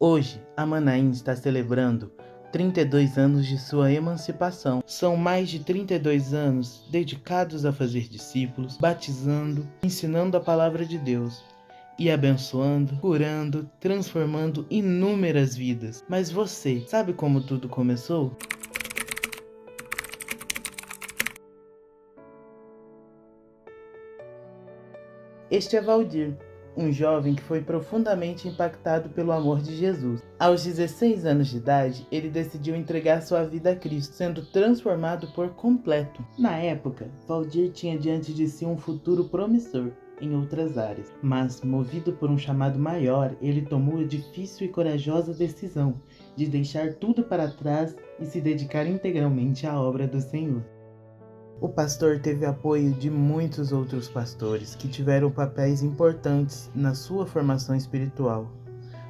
Hoje, a Manaim está celebrando 32 anos de sua emancipação. São mais de 32 anos dedicados a fazer discípulos, batizando, ensinando a palavra de Deus e abençoando, curando, transformando inúmeras vidas. Mas você sabe como tudo começou? Este é Valdir, um jovem que foi profundamente impactado pelo amor de Jesus. Aos 16 anos de idade, ele decidiu entregar sua vida a Cristo, sendo transformado por completo. Na época, Valdir tinha diante de si um futuro promissor em outras áreas, mas, movido por um chamado maior, ele tomou a difícil e corajosa decisão de deixar tudo para trás e se dedicar integralmente à obra do Senhor. O pastor teve apoio de muitos outros pastores que tiveram papéis importantes na sua formação espiritual.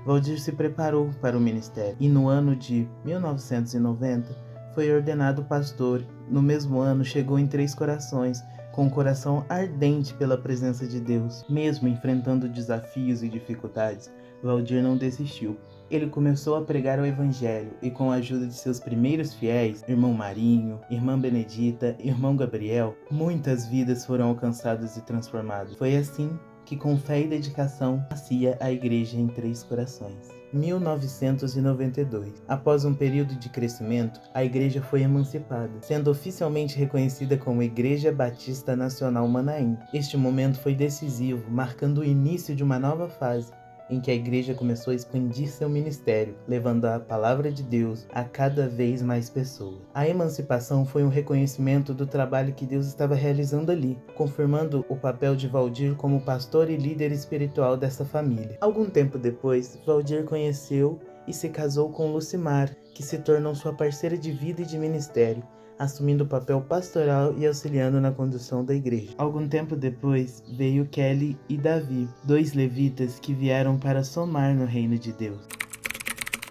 Valdir se preparou para o ministério e no ano de 1990 foi ordenado pastor. No mesmo ano chegou em Três Corações, com o coração ardente pela presença de Deus. Mesmo enfrentando desafios e dificuldades, Valdir não desistiu. Ele começou a pregar o evangelho e, com a ajuda de seus primeiros fiéis, irmão Marinho, irmã Benedita, irmão Gabriel, muitas vidas foram alcançadas e transformadas. Foi assim que, com fé e dedicação, nascia a Igreja em Três Corações. 1992. Após um período de crescimento, a igreja foi emancipada, sendo oficialmente reconhecida como Igreja Batista Nacional Manaim. Este momento foi decisivo, marcando o início de uma nova fase, em que a igreja começou a expandir seu ministério, levando a palavra de Deus a cada vez mais pessoas. A emancipação foi um reconhecimento do trabalho que Deus estava realizando ali, confirmando o papel de Valdir como pastor e líder espiritual dessa família. Algum tempo depois, Valdir conheceu e se casou com Lucimar, que se tornou sua parceira de vida e de ministério, assumindo o papel pastoral e auxiliando na condução da igreja. Algum tempo depois, veio Kelly e Davi, dois levitas que vieram para somar no reino de Deus.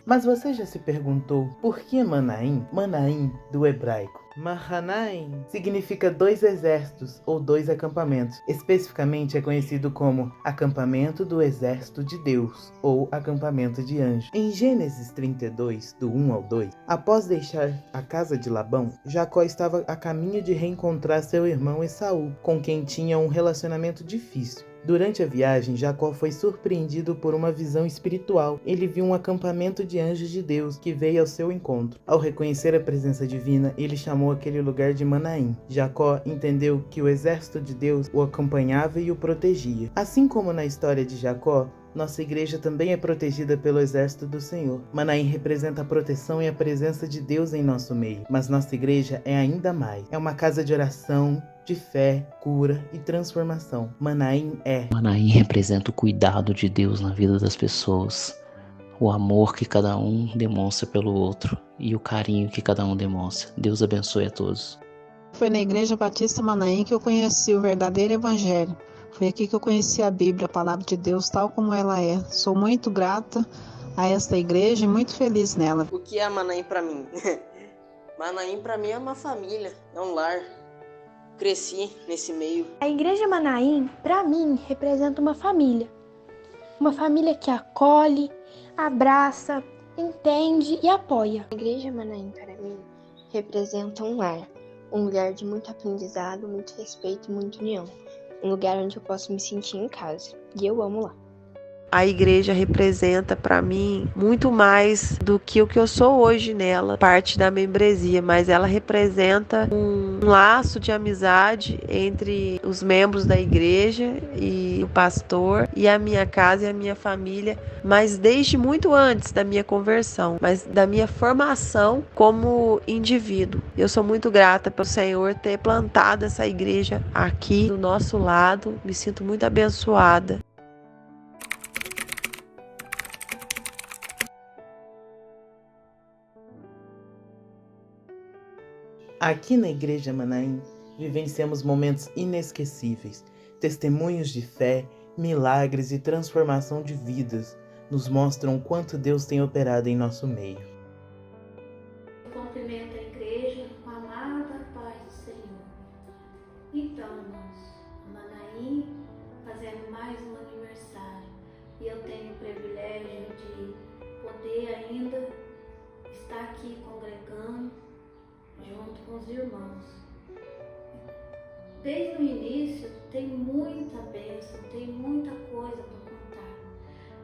Mas você já se perguntou por que Manaim? Manaim, do hebraico Mahanaim, significa dois exércitos ou dois acampamentos. Especificamente é conhecido como acampamento do exército de Deus ou acampamento de anjos. Em Gênesis 32, do 1 ao 2, após deixar a casa de Labão, Jacó estava a caminho de reencontrar seu irmão Esaú, com quem tinha um relacionamento difícil. Durante a viagem, Jacó foi surpreendido por uma visão espiritual. Ele viu um acampamento de anjos de Deus que veio ao seu encontro. Ao reconhecer a presença divina, ele chamou aquele lugar de Manaim. Jacó entendeu que o exército de Deus o acompanhava e o protegia. Assim como na história de Jacó, nossa igreja também é protegida pelo exército do Senhor. Manaim representa a proteção e a presença de Deus em nosso meio, mas nossa igreja é ainda mais. É uma casa de oração, de fé, cura e transformação. Manaim representa o cuidado de Deus na vida das pessoas, o amor que cada um demonstra pelo outro e o carinho que cada um demonstra. Deus abençoe a todos. Foi na Igreja Batista Manaim que eu conheci o verdadeiro Evangelho. Foi aqui que eu conheci a Bíblia, a Palavra de Deus, tal como ela é. Sou muito grata a esta igreja e muito feliz nela. O que é Manaim para mim? Manaim para mim é uma família, é um lar. Cresci nesse meio. A Igreja Manaim, para mim, representa uma família. Uma família que acolhe, abraça, entende e apoia. A Igreja Manaim, para mim, representa um lar. Um lugar de muito aprendizado, muito respeito e muita união. Um lugar onde eu posso me sentir em casa. E eu amo lá. A igreja representa para mim muito mais do que o que eu sou hoje nela, parte da membresia, mas ela representa um laço de amizade entre os membros da igreja e o pastor e a minha casa e a minha família, mas desde muito antes da minha conversão, mas da minha formação como indivíduo. Eu sou muito grata pelo Senhor ter plantado essa igreja aqui do nosso lado, me sinto muito abençoada. Aqui na Igreja Manaim, vivenciamos momentos inesquecíveis, testemunhos de fé, milagres e transformação de vidas nos mostram o quanto Deus tem operado em nosso meio. Eu cumprimento a igreja com a amada paz do Senhor. Então, irmãos, Manaim fazendo mais um aniversário e eu tenho o privilégio de poder aqui congregando junto com os irmãos. Desde o início tem muita bênção, tem muita coisa para contar,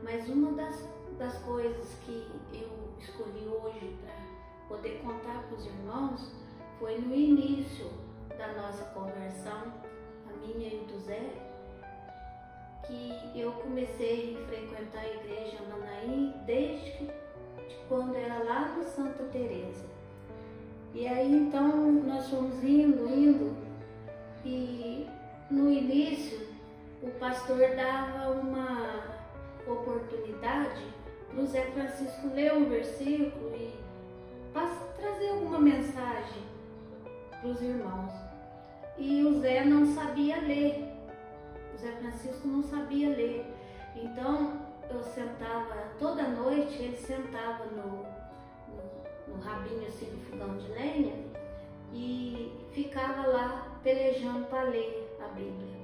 mas uma das coisas que eu escolhi hoje para poder contar para os irmãos foi no início da nossa conversão, a minha e do Zé, que eu comecei a frequentar a igreja Manaim desde quando era lá no Santa Teresa. E aí então nós fomos indo, e no início o pastor dava uma oportunidade para o Zé Francisco ler um versículo e trazer alguma mensagem para os irmãos. E o Zé não sabia ler, o Zé Francisco não sabia ler. Então eu sentava, toda noite ele sentava no rabinho assim do fogão de lenha e ficava lá pelejando para ler a Bíblia.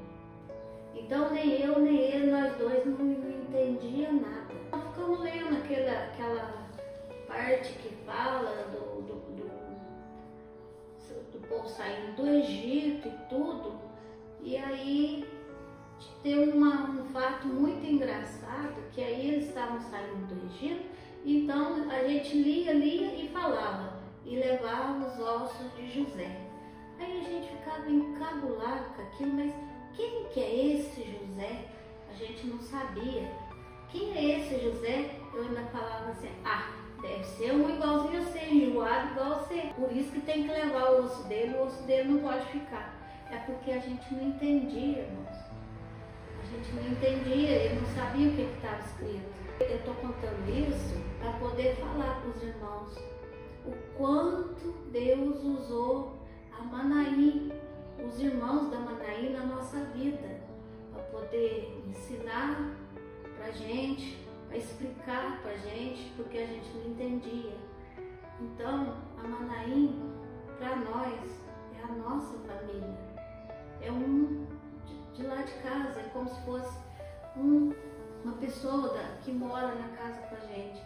Então nem eu nem ele, nós dois não entendia nada. Nós ficamos lendo aquela parte que fala do povo saindo do Egito e tudo. E aí tem um fato muito engraçado, que aí eles estavam saindo do Egito, então a gente lia e falava, e levava os ossos de José. Aí a gente ficava encabulado com aquilo, mas quem que é esse José? A gente não sabia. Quem é esse José? Eu ainda falava assim, deve ser um igualzinho a você, enjoado igual a você. Por isso que tem que levar o osso dele não pode ficar. É porque a gente não entendia, irmãos. A gente não entendia, ele não sabia o que estava escrito. Eu estou contando isso para poder falar para os irmãos o quanto Deus usou a Manaim, os irmãos da Manaim na nossa vida, para poder ensinar para a gente, para explicar para a gente, porque a gente não entendia. Então, a Manaim, para nós, é a nossa família. É de lá de casa, é como se fosse uma pessoa que mora na casa com a gente.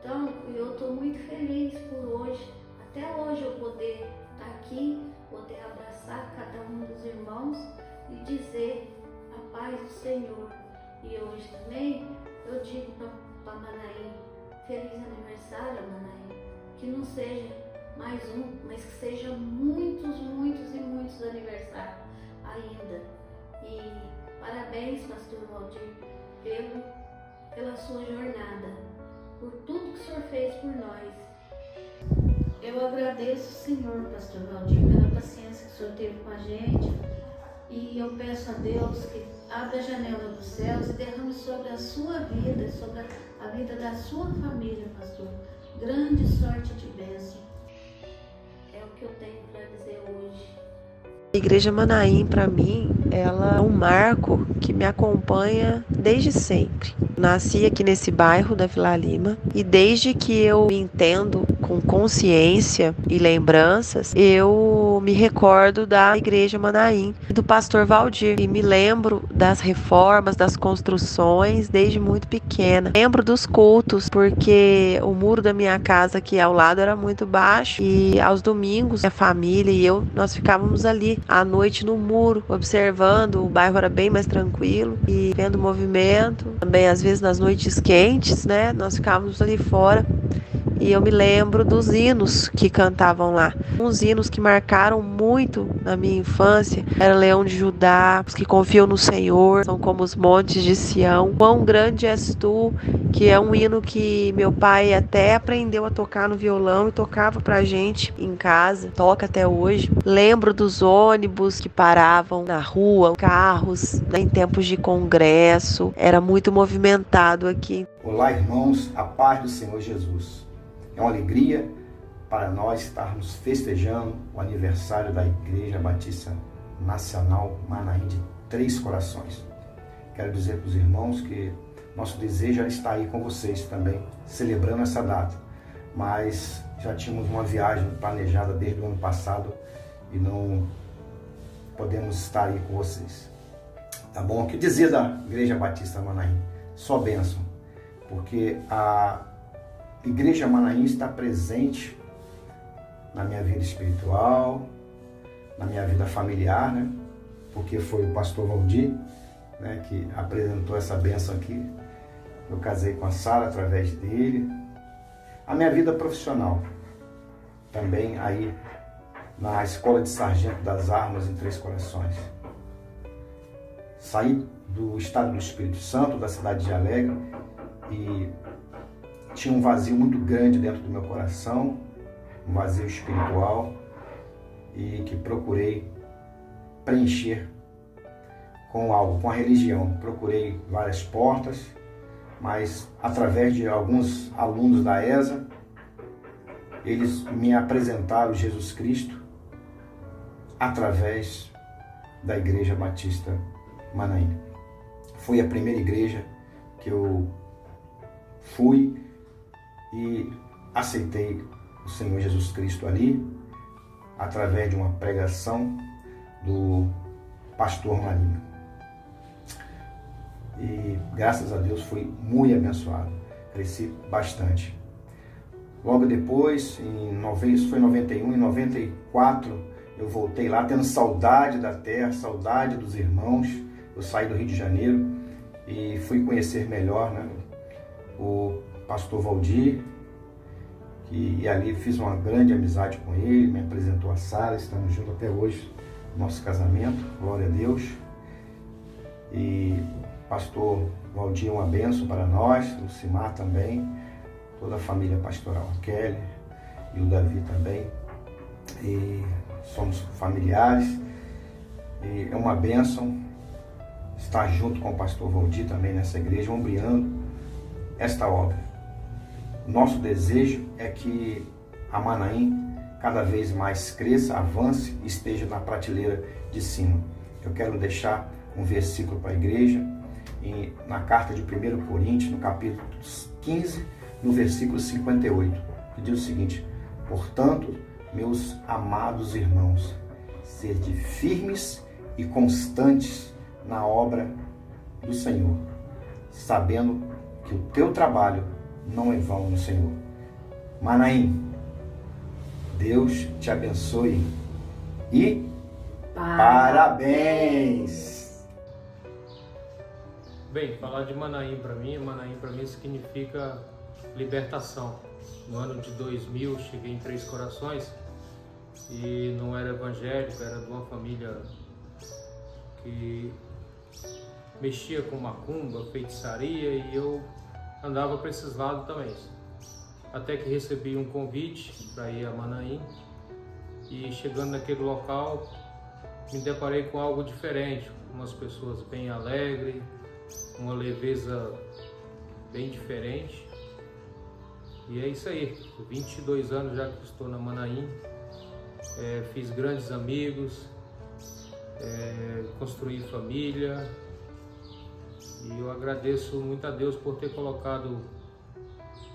Então, eu estou muito feliz por hoje, até hoje eu poder estar aqui, poder abraçar cada um dos irmãos e dizer a paz do Senhor. E hoje também eu digo para Manaim, feliz aniversário, Manaim, que não seja mais um, mas que seja muitos e muitos aniversários ainda. E parabéns, pastor Valdir, pela sua jornada, por tudo que o Senhor fez por nós. Eu agradeço o Senhor, pastor Valdir, pela paciência que o Senhor teve com a gente, e eu peço a Deus que abra a janela dos céus e derrame sobre a sua vida, sobre a vida da sua família, pastor, grande sorte de bênção. É o que eu tenho para dizer hoje. A Igreja Manaim, para mim, ela é um marco que me acompanha desde sempre. Nasci aqui nesse bairro da Vila Lima e desde que eu me entendo com consciência e lembranças, eu me recordo da Igreja Manaim, do pastor Valdir, e me lembro das reformas, das construções desde muito pequena. Lembro dos cultos, porque o muro da minha casa aqui ao lado era muito baixo e aos domingos a família e eu, nós ficávamos ali à noite no muro, observando. O bairro era bem mais tranquilo e vendo o movimento. Também às vezes nas noites quentes, né, nós ficávamos ali fora. E eu me lembro dos hinos que cantavam lá. Uns hinos que marcaram muito na minha infância era Leão de Judá, os que confiam no Senhor, são como os montes de Sião. Quão grande és tu, que é um hino que meu pai até aprendeu a tocar no violão e tocava pra gente em casa, toca até hoje. Lembro dos ônibus que paravam na rua, carros, né, em tempos de congresso, era muito movimentado aqui. Olá, irmãos, a paz do Senhor Jesus. É uma alegria para nós estarmos festejando o aniversário da Igreja Batista Nacional Manaim de Três Corações. Quero dizer para os irmãos que nosso desejo era estar aí com vocês também, celebrando essa data. Mas já tínhamos uma viagem planejada desde o ano passado e não podemos estar aí com vocês. Tá bom? O que dizer da Igreja Batista Manaim? Só bênção, porque a Igreja Manaim está presente na minha vida espiritual, na minha vida familiar, né? Porque foi o pastor Valdir, né, que apresentou essa bênção aqui. Eu casei com a Sara através dele. A minha vida profissional, também aí na Escola de Sargento das Armas em Três Corações. Saí do estado do Espírito Santo, da cidade de Alegre, e tinha um vazio muito grande dentro do meu coração, um vazio espiritual, e que procurei preencher com algo, com a religião. Procurei várias portas, mas através de alguns alunos da ESA, eles me apresentaram Jesus Cristo através da Igreja Batista Manaim. Foi a primeira igreja que eu fui e aceitei o Senhor Jesus Cristo ali, através de uma pregação do pastor Marinho. E graças a Deus fui muito abençoado, cresci bastante. Logo depois, isso foi em 91, em 94, eu voltei lá tendo saudade da terra, saudade dos irmãos. Eu saí do Rio de Janeiro e fui conhecer melhor, né, o pastor Valdir, e ali fiz uma grande amizade com ele, me apresentou a Sara, estamos juntos até hoje, nosso casamento, glória a Deus. E pastor Valdir é uma bênção para nós, o Simar também, toda a família pastoral, a Kelly e o Davi também, e somos familiares, e é uma bênção estar junto com o pastor Valdir também nessa igreja, ombreando esta obra. Nosso desejo é que a Manaim cada vez mais cresça, avance e esteja na prateleira de cima. Eu quero deixar um versículo para a igreja, na carta de 1 Coríntios, no capítulo 15, no versículo 58, que diz o seguinte: portanto, meus amados irmãos, sede firmes e constantes na obra do Senhor, sabendo que o teu trabalho não é vão no Senhor. Manaim, Deus te abençoe e parabéns! Bem, falar de Manaim para mim significa libertação. No ano de 2000, cheguei em Três Corações e não era evangélico, era de uma família que mexia com macumba, feitiçaria, e eu andava para esses lados também. Até que recebi um convite para ir a Manaim e chegando naquele local me deparei com algo diferente, umas pessoas bem alegres, uma leveza bem diferente. E é isso aí, 22 anos já que estou na Manaim, fiz grandes amigos, construí família, e eu agradeço muito a Deus por ter colocado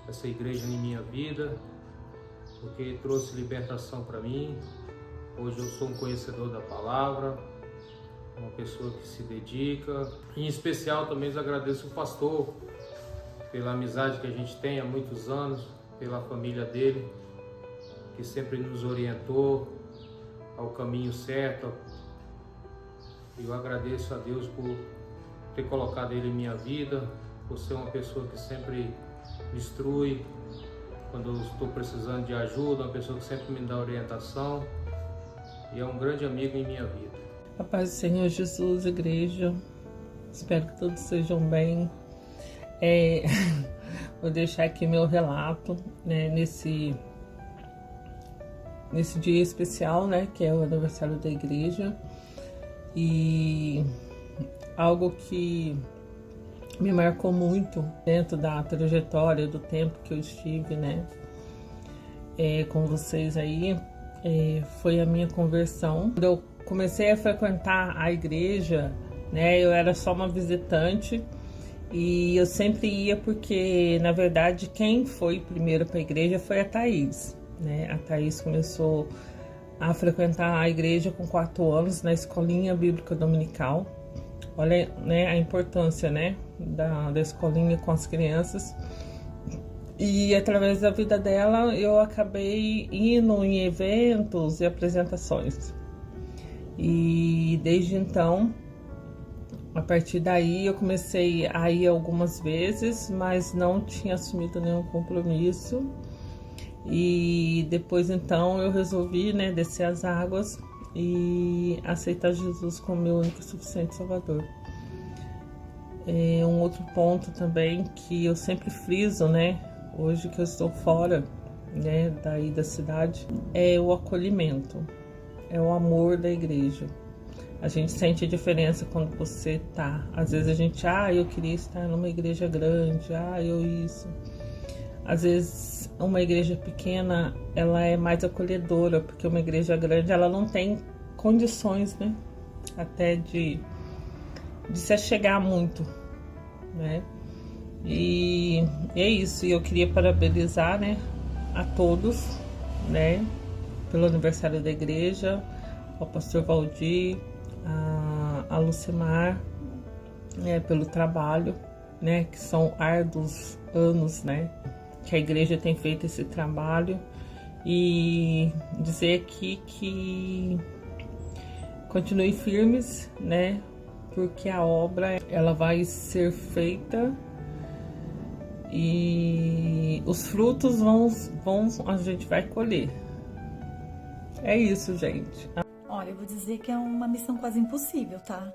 essa igreja em minha vida, porque trouxe libertação para mim. Hoje eu sou um conhecedor da palavra, uma pessoa que se dedica. Em especial também eu agradeço o pastor pela amizade que a gente tem há muitos anos, pela família dele, que sempre nos orientou ao caminho certo. Eu agradeço a Deus por ter colocado ele em minha vida, por ser uma pessoa que sempre me instrui quando eu estou precisando de ajuda, uma pessoa que sempre me dá orientação, e é um grande amigo em minha vida. A paz do Senhor Jesus, igreja, espero que todos sejam bem. Vou deixar aqui meu relato, né, nesse dia especial, né, que é o aniversário da igreja, e algo que me marcou muito dentro da trajetória do tempo que eu estive, né, com vocês aí, foi a minha conversão. Quando eu comecei a frequentar a igreja, né, eu era só uma visitante e eu sempre ia porque, na verdade, quem foi primeiro para a igreja foi a Thaís, né? A Thaís começou a frequentar a igreja com 4 anos na escolinha bíblica dominical. Olha, né, a importância, né, da escolinha com as crianças. E através da vida dela eu acabei indo em eventos e apresentações. E desde então, a partir daí eu comecei a ir algumas vezes, mas não tinha assumido nenhum compromisso. E depois então eu resolvi, né, descer as águas e aceitar Jesus como meu único e suficiente Salvador. Um outro ponto também que eu sempre friso, né, hoje que eu estou fora, né, daí da cidade, é o acolhimento, é o amor da igreja. A gente sente a diferença quando você tá. Às vezes a gente, eu queria estar numa igreja grande, eu isso. Às vezes uma igreja pequena, ela é mais acolhedora, porque uma igreja grande, ela não tem condições, né, até de se achegar muito, né? E é isso, e eu queria parabenizar, né, a todos, né, pelo aniversário da igreja, ao pastor Valdir, a Lucimar, né, pelo trabalho, né, que são árduos anos, né, que a igreja tem feito esse trabalho, e dizer aqui que continue firmes, né, porque a obra ela vai ser feita e os frutos a gente vai colher. É isso, gente. Olha, eu vou dizer que é uma missão quase impossível, tá?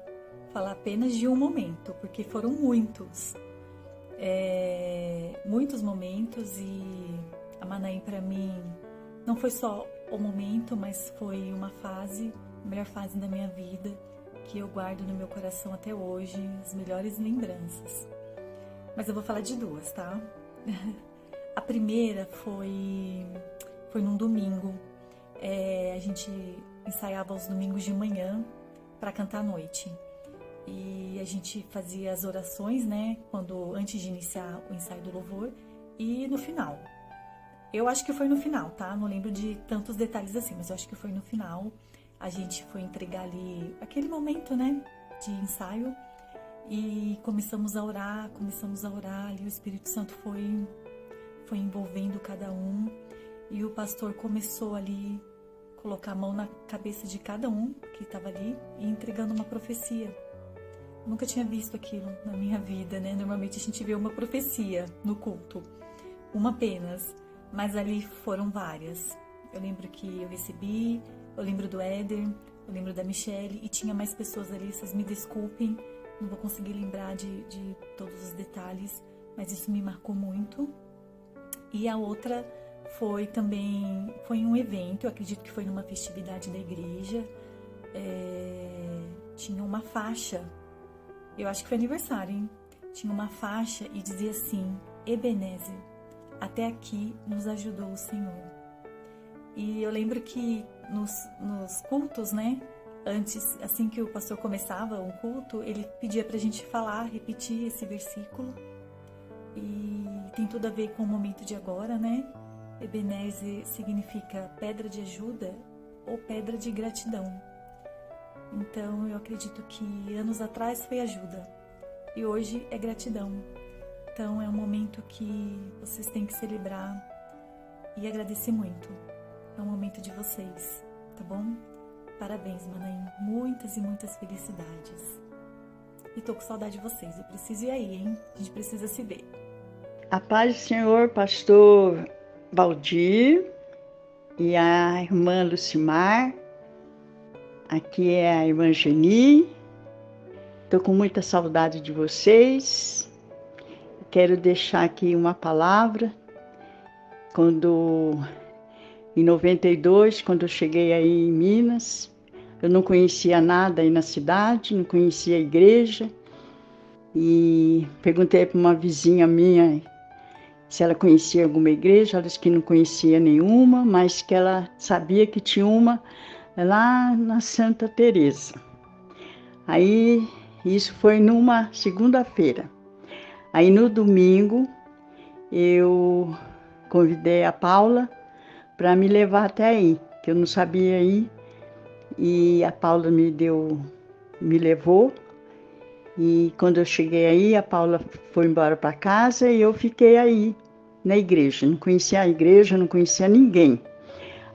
Falar apenas de um momento, porque foram muitos. Muitos momentos, e a Manaim para mim não foi só o momento, mas foi uma fase, a melhor fase da minha vida, que eu guardo no meu coração até hoje, as melhores lembranças. Mas eu vou falar de duas, tá? A primeira foi num domingo. A gente ensaiava aos domingos de manhã para cantar à noite. E a gente fazia as orações, né? Antes de iniciar o ensaio do louvor e no final. Eu acho que foi no final, tá? Não lembro de tantos detalhes assim, mas eu acho que foi no final. A gente foi entregar ali aquele momento, né? De ensaio. E começamos a orar, e o Espírito Santo foi envolvendo cada um. E o pastor começou ali colocar a mão na cabeça de cada um que estava ali e entregando uma profecia. Eu nunca tinha visto aquilo na minha vida, né? Normalmente a gente vê uma profecia no culto, uma apenas, mas ali foram várias. Eu lembro que eu recebi, eu lembro do Éder, eu lembro da Michelle, e tinha mais pessoas ali, vocês me desculpem, não vou conseguir lembrar de todos os detalhes, mas isso me marcou muito. E a outra foi em um evento, eu acredito que foi numa festividade da igreja, tinha uma faixa, eu acho que foi aniversário, hein? Tinha uma faixa e dizia assim: Ebenezer, até aqui nos ajudou o Senhor. E eu lembro que nos cultos, né, antes, assim que o pastor começava um culto, ele pedia pra gente falar, repetir esse versículo, e tem tudo a ver com o momento de agora, né? Ebenezer significa pedra de ajuda ou pedra de gratidão. Então eu acredito que anos atrás foi ajuda e hoje é gratidão. Então é um momento que vocês têm que celebrar e agradecer muito. É um momento de vocês, tá bom? Parabéns, Manaim. Muitas e muitas felicidades. E tô com saudade de vocês. Eu preciso ir aí, hein? A gente precisa se ver. A paz do Senhor, pastor Valdir e a irmã Lucimar. Aqui é a irmã Geni. Estou com muita saudade de vocês. Quero deixar aqui uma palavra. Em 92, quando eu cheguei aí em Minas, eu não conhecia nada aí na cidade, não conhecia a igreja. E perguntei para uma vizinha minha se ela conhecia alguma igreja. Ela disse que não conhecia nenhuma, mas que ela sabia que tinha uma lá na Santa Teresa. Aí, isso foi numa segunda-feira. Aí, no domingo, eu convidei a Paula para me levar até aí, que eu não sabia ir. E a Paula me levou. E quando eu cheguei aí, a Paula foi embora para casa e eu fiquei aí, na igreja. Não conhecia a igreja, não conhecia ninguém.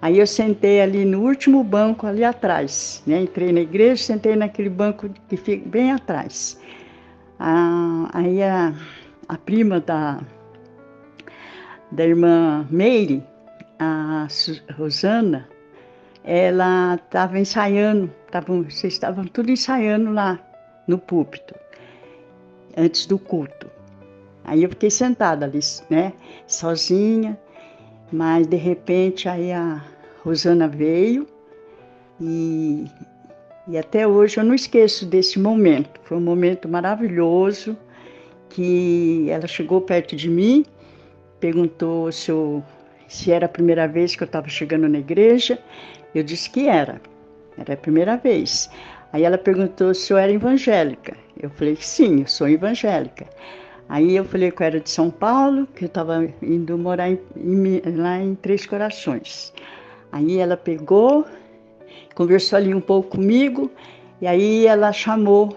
Aí eu sentei ali no último banco ali atrás, né? Entrei na igreja, sentei naquele banco que fica bem atrás. Aí a prima da irmã Meire, a Rosana, ela estava ensaiando, vocês estavam tudo ensaiando lá no púlpito, antes do culto. Aí eu fiquei sentada ali, né, sozinha, mas de repente aí a Rosana veio e até hoje eu não esqueço desse momento. Foi um momento maravilhoso, que ela chegou perto de mim, perguntou se era a primeira vez que eu estava chegando na igreja. Eu disse que era a primeira vez. Aí ela perguntou se eu era evangélica. Eu falei que sim, eu sou evangélica. Aí eu falei que eu era de São Paulo, que eu estava indo morar lá em Três Corações. Aí ela pegou, conversou ali um pouco comigo, e aí ela chamou,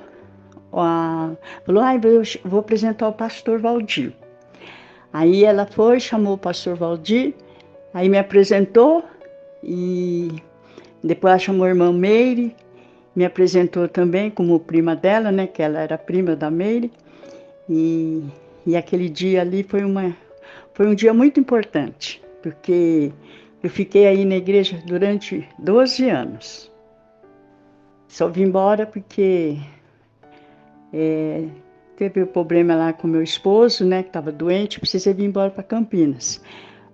falou, eu vou apresentar o pastor Valdir. Aí ela foi, chamou o pastor Valdir, aí me apresentou, e depois ela chamou a irmã Meire, me apresentou também como prima dela, né, que ela era prima da Meire, e aquele dia ali foi um dia muito importante, porque eu fiquei aí na igreja durante 12 anos. Só vim embora porque teve um problema lá com meu esposo, né, que estava doente, precisei vir embora para Campinas.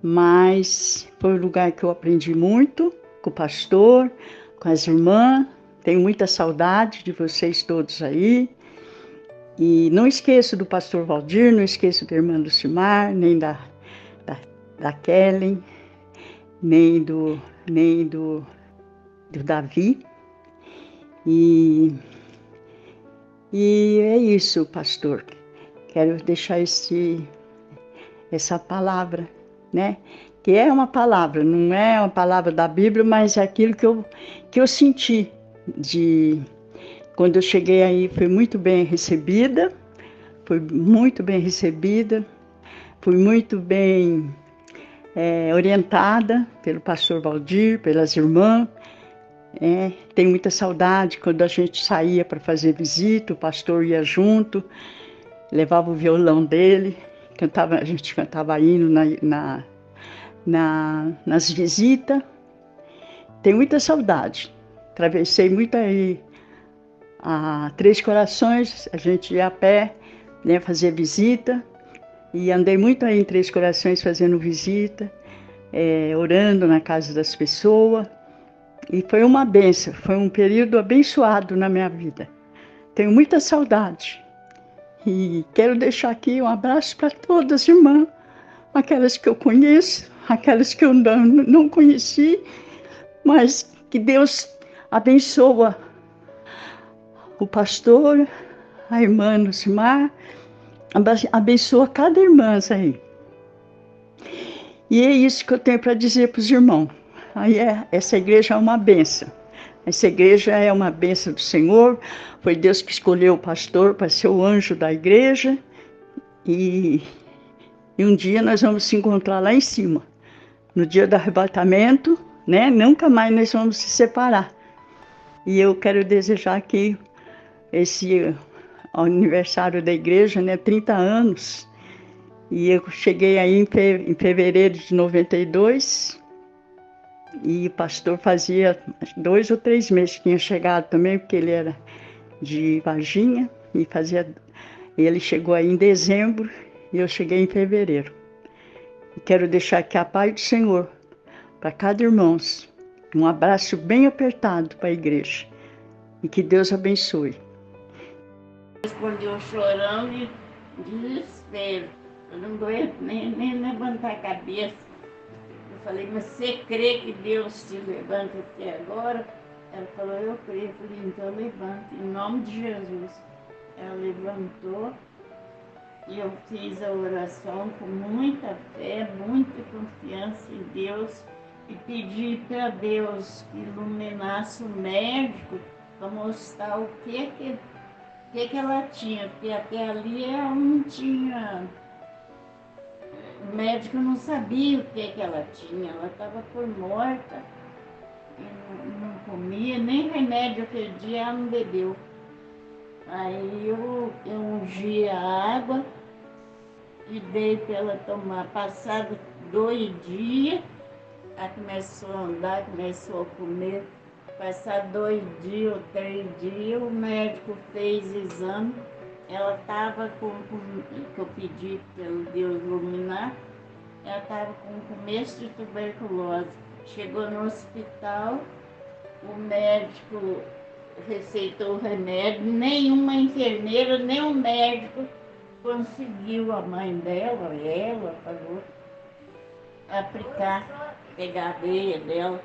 Mas foi um lugar que eu aprendi muito com o pastor, com as irmãs. Tenho muita saudade de vocês todos aí. E não esqueço do pastor Valdir, não esqueço da irmã Lucimar, nem da Kellen, nem do Davi. E é isso, pastor. Quero deixar essa palavra, né? Que é uma palavra, não é uma palavra da Bíblia, mas é aquilo que eu senti quando eu cheguei aí. Fui muito bem recebida, fui muito bem orientada pelo pastor Valdir, pelas irmãs. Tenho muita saudade quando a gente saía para fazer visita, o pastor ia junto, levava o violão dele, a gente cantava hino nas visitas. Tenho muita saudade. Atravessei muito aí a Três Corações, a gente ia a pé, né, fazer visita, e andei muito aí em Três Corações fazendo visita, orando na casa das pessoas. E foi uma bênção, foi um período abençoado na minha vida. Tenho muita saudade. E quero deixar aqui um abraço para todas as irmãs, aquelas que eu conheço, aquelas que eu não conheci, mas que Deus abençoa o pastor, a irmã Lucimar, abençoa cada irmã aí. E é isso que eu tenho para dizer para os irmãos. Aí essa igreja é uma bênção. Essa igreja é uma bênção do Senhor. Foi Deus que escolheu o pastor para ser o anjo da igreja. E um dia nós vamos se encontrar lá em cima. No dia do arrebatamento, né? Nunca mais nós vamos se separar. E eu quero desejar aqui esse aniversário da igreja, né? 30 anos. E eu cheguei aí em fevereiro de 92. E o pastor fazia 2 ou 3 meses que tinha chegado também, porque ele era de Varginha, e ele chegou aí em dezembro e eu cheguei em fevereiro. E quero deixar aqui a paz do Senhor para cada irmão, um abraço bem apertado para a igreja, e que Deus abençoe. Respondeu chorando e desespero, eu não aguento nem levantar a cabeça. Eu falei, mas você crê que Deus te levanta até agora? Ela falou, eu creio. Eu falei, então levanta, em nome de Jesus. Ela levantou e eu fiz a oração com muita fé, muita confiança em Deus e pedi para Deus que iluminasse o médico para mostrar o que ela tinha, porque até ali ela não tinha O médico não sabia o que ela tinha, ela estava por morta. Não comia, nem remédio aquele dia ela não bebeu. Aí eu ungi a água e dei para ela tomar. Passado 2 dias, ela começou a andar, começou a comer. Passado 2 dias ou 3 dias, o médico fez exame. Ela estava que eu pedi para Deus iluminar, ela estava com começo de tuberculose. Chegou no hospital, o médico receitou o remédio, nenhuma enfermeira, nem o médico conseguiu, a mãe dela, ela falou, aplicar, pegar a veia dela.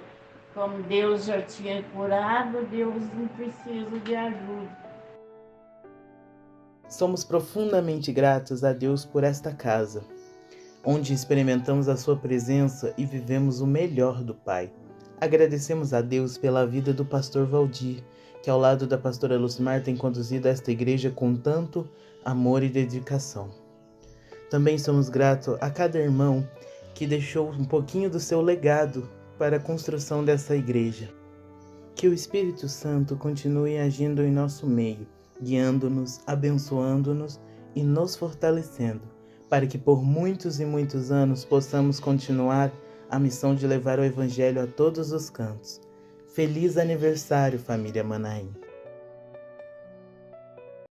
Como Deus já tinha curado, Deus não precisa de ajuda. Somos profundamente gratos a Deus por esta casa, onde experimentamos a sua presença e vivemos o melhor do Pai. Agradecemos a Deus pela vida do pastor Valdir, que ao lado da pastora Lucimar tem conduzido esta igreja com tanto amor e dedicação. Também somos gratos a cada irmão que deixou um pouquinho do seu legado para a construção dessa igreja. Que o Espírito Santo continue agindo em nosso meio, guiando-nos, abençoando-nos e nos fortalecendo, para que por muitos e muitos anos possamos continuar a missão de levar o Evangelho a todos os cantos. Feliz aniversário, família Manaim!